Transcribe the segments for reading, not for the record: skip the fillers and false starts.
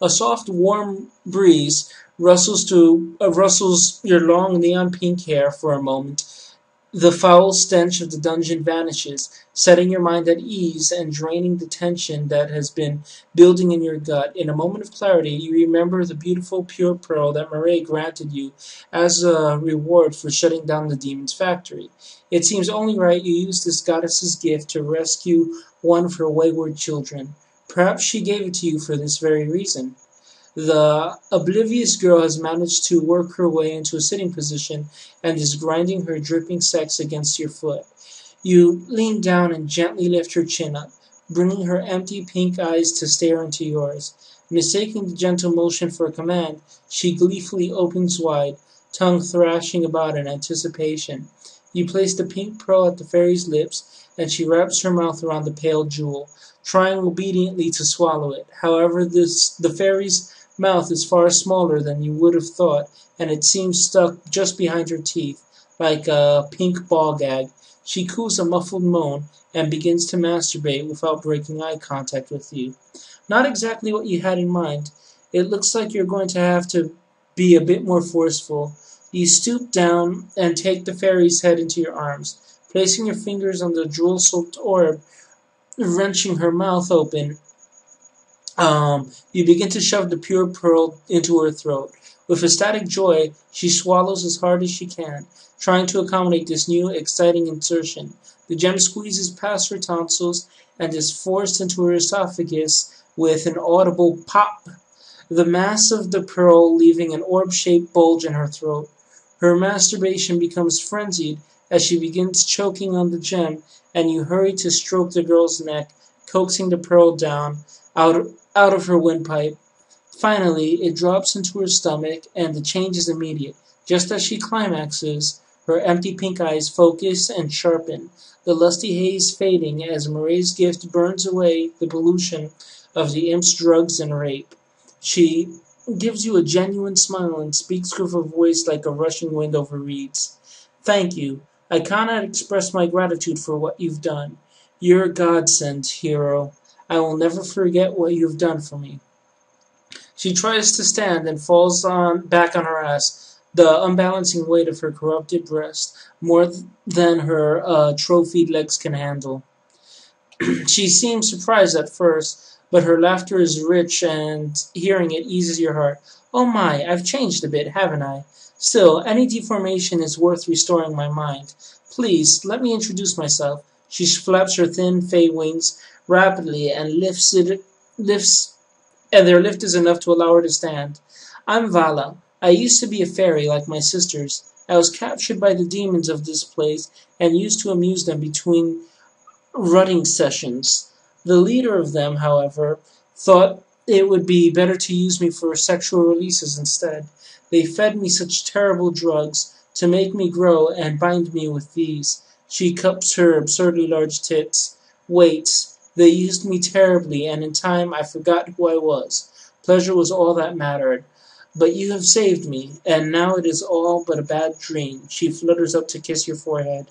A soft, warm breeze rustles your long neon pink hair for a moment. The foul stench of the dungeon vanishes, setting your mind at ease and draining the tension that has been building in your gut. In a moment of clarity, you remember the beautiful pure pearl that Marae granted you as a reward for shutting down the demon's factory. It seems only right you use this goddess's gift to rescue one of her wayward children. Perhaps she gave it to you for this very reason. The oblivious girl has managed to work her way into a sitting position and is grinding her dripping sex against your foot. You lean down and gently lift her chin up, bringing her empty pink eyes to stare into yours. Mistaking the gentle motion for a command, she gleefully opens wide, tongue thrashing about in anticipation. You place the pink pearl at the fairy's lips, and she wraps her mouth around the pale jewel, trying obediently to swallow it. However, the fairy's mouth is far smaller than you would have thought, and it seems stuck just behind her teeth, like a pink ball gag. She coos a muffled moan and begins to masturbate without breaking eye contact with you. Not exactly what you had in mind. It looks like you're going to have to be a bit more forceful. You stoop down and take the fairy's head into your arms, placing your fingers on the jewel-soaked orb, wrenching her mouth open. You begin to shove the pure pearl into her throat. With ecstatic joy, she swallows as hard as she can, trying to accommodate this new, exciting insertion. The gem squeezes past her tonsils and is forced into her esophagus with an audible pop, the mass of the pearl leaving an orb-shaped bulge in her throat. Her masturbation becomes frenzied as she begins choking on the gem, and you hurry to stroke the girl's neck, coaxing the pearl down out of her windpipe. Finally, it drops into her stomach, and the change is immediate. Just as she climaxes, her empty pink eyes focus and sharpen, the lusty haze fading as Marie's gift burns away the pollution of the imp's drugs and rape. She gives you a genuine smile and speaks with a voice like a rushing wind over reeds. Thank you. I cannot express my gratitude for what you've done. You're a godsend, hero. I will never forget what you have done for me. She tries to stand and falls back on her ass, the unbalancing weight of her corrupted breast more than her trophied legs can handle. She seems surprised at first, but her laughter is rich and hearing it eases your heart. Oh my, I've changed a bit, haven't I? Still, any deformation is worth restoring my mind. Please, let me introduce myself. She flaps her thin fey wings rapidly and their lift is enough to allow her to stand. I'm Vala. I used to be a fairy like my sisters. I was captured by the demons of this place and used to amuse them between rutting sessions. The leader of them, however, thought it would be better to use me for sexual releases instead. They fed me such terrible drugs to make me grow and bind me with these. She cups her absurdly large tits. Wait, they used me terribly, and in time I forgot who I was. Pleasure was all that mattered. But you have saved me, and now it is all but a bad dream. She flutters up to kiss your forehead.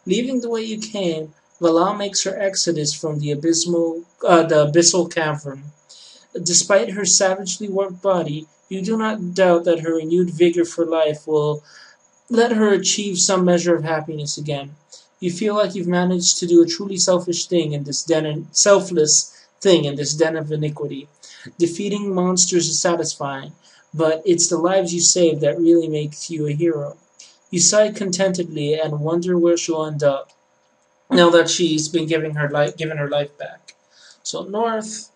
Leaving the way you came, Vala makes her exodus from the abyssal cavern. Despite her savagely warped body, you do not doubt that her renewed vigor for life will let her achieve some measure of happiness again. You feel like you've managed to do a truly selfless thing in this den of iniquity. Defeating monsters is satisfying, but it's the lives you save that really makes you a hero. You sigh contentedly and wonder where she'll end up now that she's been given her life back. So north,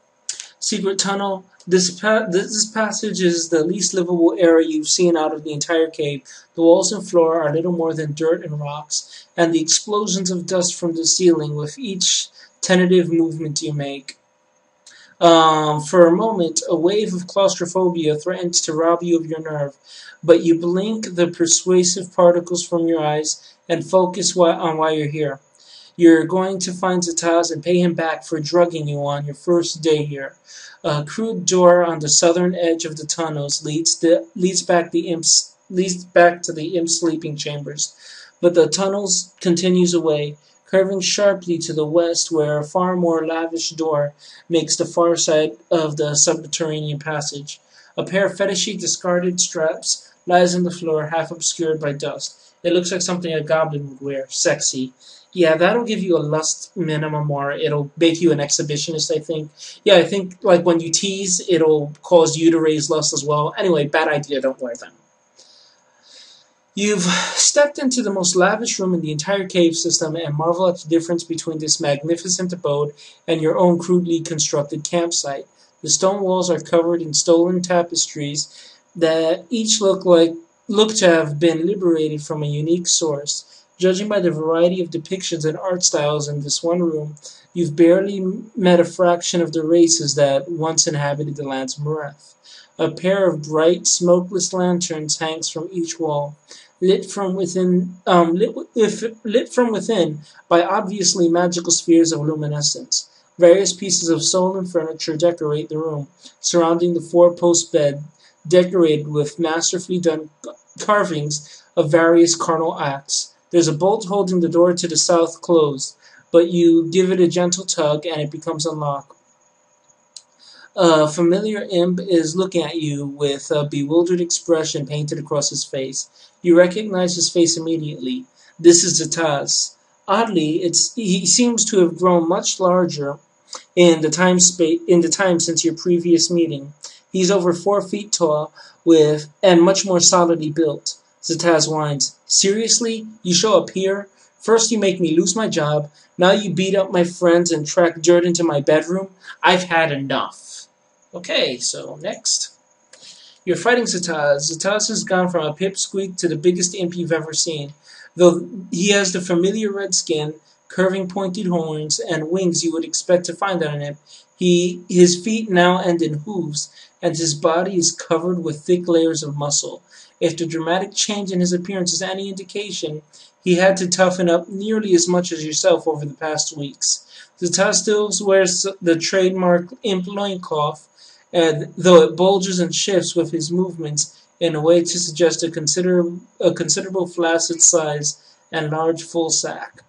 secret tunnel. This passage is the least livable area you've seen out of the entire cave. The walls and floor are little more than dirt and rocks, and the explosions of dust from the ceiling with each tentative movement you make. For a moment, a wave of claustrophobia threatens to rob you of your nerve, but you blink the persuasive particles from your eyes and focus on why you're here. You're going to find Zetaz and pay him back for drugging you on your first day here. A crude door on the southern edge of the tunnels leads back to the imp's sleeping chambers, but the tunnels continues away, curving sharply to the west where a far more lavish door makes the far side of the subterranean passage. A pair of fetishy discarded straps lies on the floor, half obscured by dust. It looks like something a goblin would wear. Sexy. Yeah, that'll give you a lust minimum, or it'll make you an exhibitionist, I think. Yeah, I think, like, when you tease, it'll cause you to raise lust as well. Anyway, bad idea, don't wear them. You've stepped into the most lavish room in the entire cave system and marvel at the difference between this magnificent abode and your own crudely constructed campsite. The stone walls are covered in stolen tapestries that each look to have been liberated from a unique source. Judging by the variety of depictions and art styles in this one room, you've barely met a fraction of the races that once inhabited the lands of Mareth. A pair of bright, smokeless lanterns hangs from each wall, lit from within by obviously magical spheres of luminescence. Various pieces of stolen furniture decorate the room, surrounding the four-post bed, decorated with masterfully done carvings of various carnal acts. There's a bolt holding the door to the south closed, but you give it a gentle tug and it becomes unlocked. A familiar imp is looking at you with a bewildered expression painted across his face. You recognize his face immediately. This is Zetaz. Oddly, he seems to have grown much larger in the time since your previous meeting. He's over 4 feet tall, and much more solidly built. Zetaz whines. Seriously? You show up here? First you make me lose my job, now you beat up my friends and track dirt into my bedroom? I've had enough. Okay, so next. You're fighting Zetaz. Zetaz has gone from a pipsqueak to the biggest imp you've ever seen. Though he has the familiar red skin, curving pointed horns, and wings you would expect to find on an imp, his feet now end in hooves, and his body is covered with thick layers of muscle. If the dramatic change in his appearance is any indication, he had to toughen up nearly as much as yourself over the past weeks. Zetaz still wears the trademark imp loincloth, though it bulges and shifts with his movements in a way to suggest a considerable flaccid size and large full sack.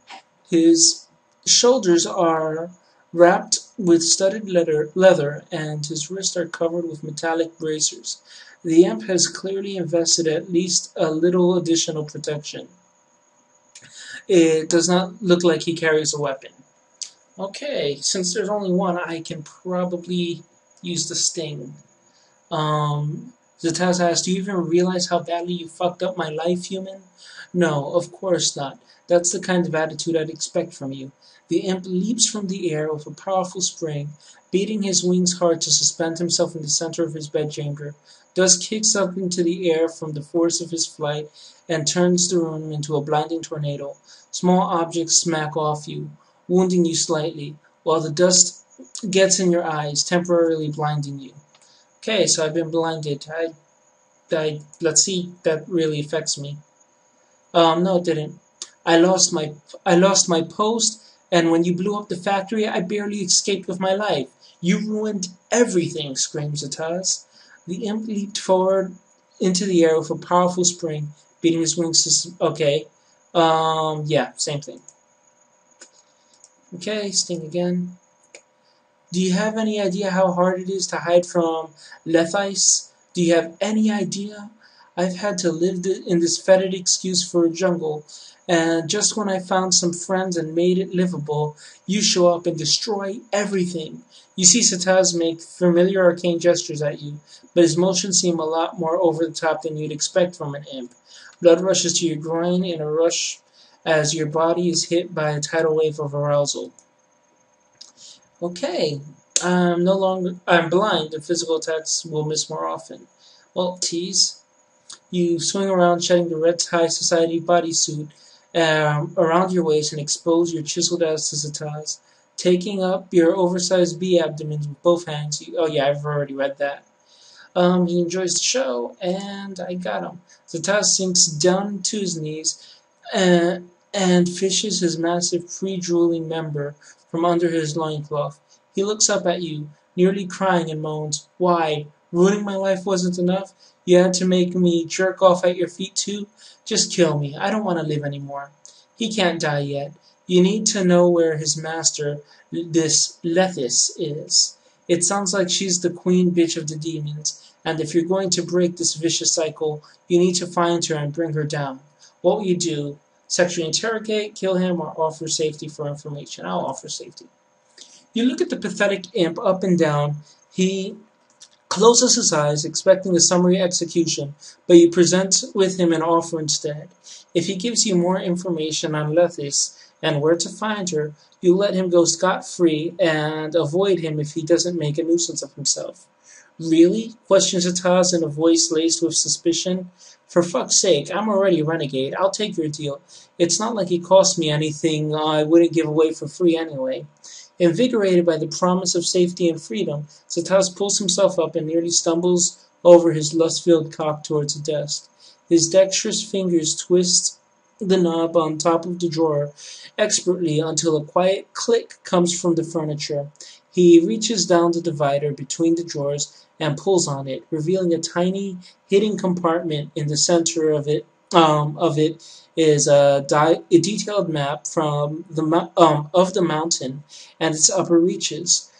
His shoulders are wrapped with studded leather, and his wrists are covered with metallic bracers. The imp has clearly invested at least a little additional protection. It does not look like he carries a weapon. Okay, since there's only one, I can probably use the sting. Zetaz asks, do you even realize how badly you fucked up my life, human? No, of course not. That's the kind of attitude I'd expect from you. The imp leaps from the air with a powerful spring, beating his wings hard to suspend himself in the center of his bedchamber. Dust kicks up into the air from the force of his flight and turns the room into a blinding tornado. Small objects smack off you, wounding you slightly, while the dust gets in your eyes, temporarily blinding you. Okay, so I've been blinded. Let's see if that really affects me. No, it didn't. I lost my post, and when you blew up the factory, I barely escaped with my life. You ruined everything, screams Zetaz. The imp leaped forward into the air with a powerful spring, beating his wings to... Okay. Yeah, same thing. Okay, sting again. Do you have any idea how hard it is to hide from Zetaz? Do you have any idea? I've had to live in this fetid excuse for a jungle, and just when I found some friends and made it livable, you show up and destroy everything. You see Zetaz make familiar arcane gestures at you, but his motions seem a lot more over the top than you'd expect from an imp. Blood rushes to your groin in a rush as your body is hit by a tidal wave of arousal. Okay, I'm blind, and physical attacks will miss more often. Well, tease. You swing around, shedding the red high society bodysuit around your waist and expose your chiseled ass to Zetaz. Taking up your oversized bee abdomen with both hands. Oh yeah, I've already read that. He enjoys the show, and I got him. Zetaz sinks down to his knees and fishes his massive pre-drooling member from under his loincloth. He looks up at you, nearly crying, and moans, Why? Ruining my life wasn't enough? You had to make me jerk off at your feet too? Just kill me. I don't want to live anymore. He can't die yet. You need to know where his master, this Lethis, is. It sounds like she's the queen bitch of the demons, and if you're going to break this vicious cycle, you need to find her and bring her down. What will you do? Sexually interrogate, kill him, or offer safety for information? I'll offer safety. You look at the pathetic imp up and down. He closes his eyes, expecting a summary execution, but you present with him an offer instead. If he gives you more information on Lethis and where to find her, you let him go scot-free and avoid him if he doesn't make a nuisance of himself. Really? Questions Zetaz in a voice laced with suspicion. For fuck's sake, I'm already a renegade. I'll take your deal. It's not like it cost me anything I wouldn't give away for free anyway. Invigorated by the promise of safety and freedom, Zetaz pulls himself up and nearly stumbles over his lust-filled cock towards the desk. His dexterous fingers twist the knob on top of the drawer expertly until a quiet click comes from the furniture. He reaches down the divider between the drawers and pulls on it, revealing a tiny hidden compartment. In the center of it is a detailed map of the mountain and its upper reaches.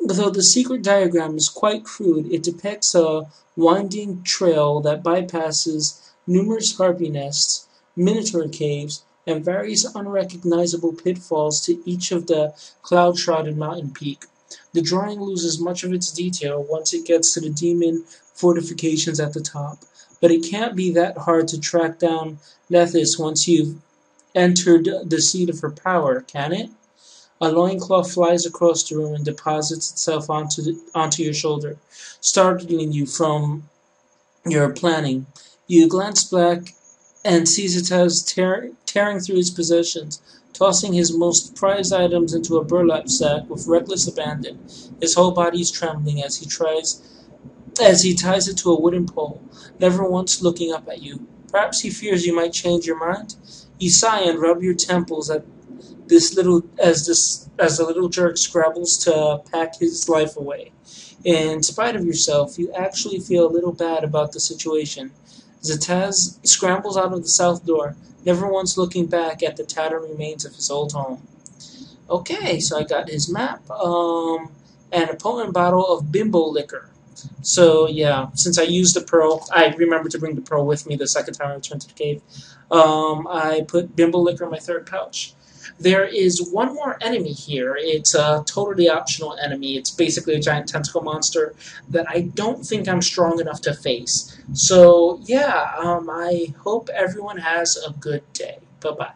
Though the secret diagram is quite crude, it depicts a winding trail that bypasses numerous harpy nests, minotaur caves, and various unrecognizable pitfalls to each of the cloud-shrouded mountain peak. The drawing loses much of its detail once it gets to the demon fortifications at the top, but it can't be that hard to track down Lethis once you've entered the seat of her power, can it? A loincloth flies across the room and deposits itself onto your shoulder, startling you from your planning. You glance back and see Zetaz tearing through his possessions, tossing his most prized items into a burlap sack with reckless abandon. His whole body is trembling as he ties it to a wooden pole, never once looking up at you. Perhaps he fears you might change your mind? You sigh and rub your temples at as the little jerk scrabbles to pack his life away. In spite of yourself, you actually feel a little bad about the situation. Zetaz scrambles out of the south door, never once looking back at the tattered remains of his old home. Okay, so I got his map, and a potent bottle of bimbo liquor. So yeah, since I used the pearl, I remembered to bring the pearl with me the second time I returned to the cave. I put bimbo liquor in my third pouch. There is one more enemy here. It's a totally optional enemy. It's basically a giant tentacle monster that I don't think I'm strong enough to face. So yeah, I hope everyone has a good day. Bye-bye.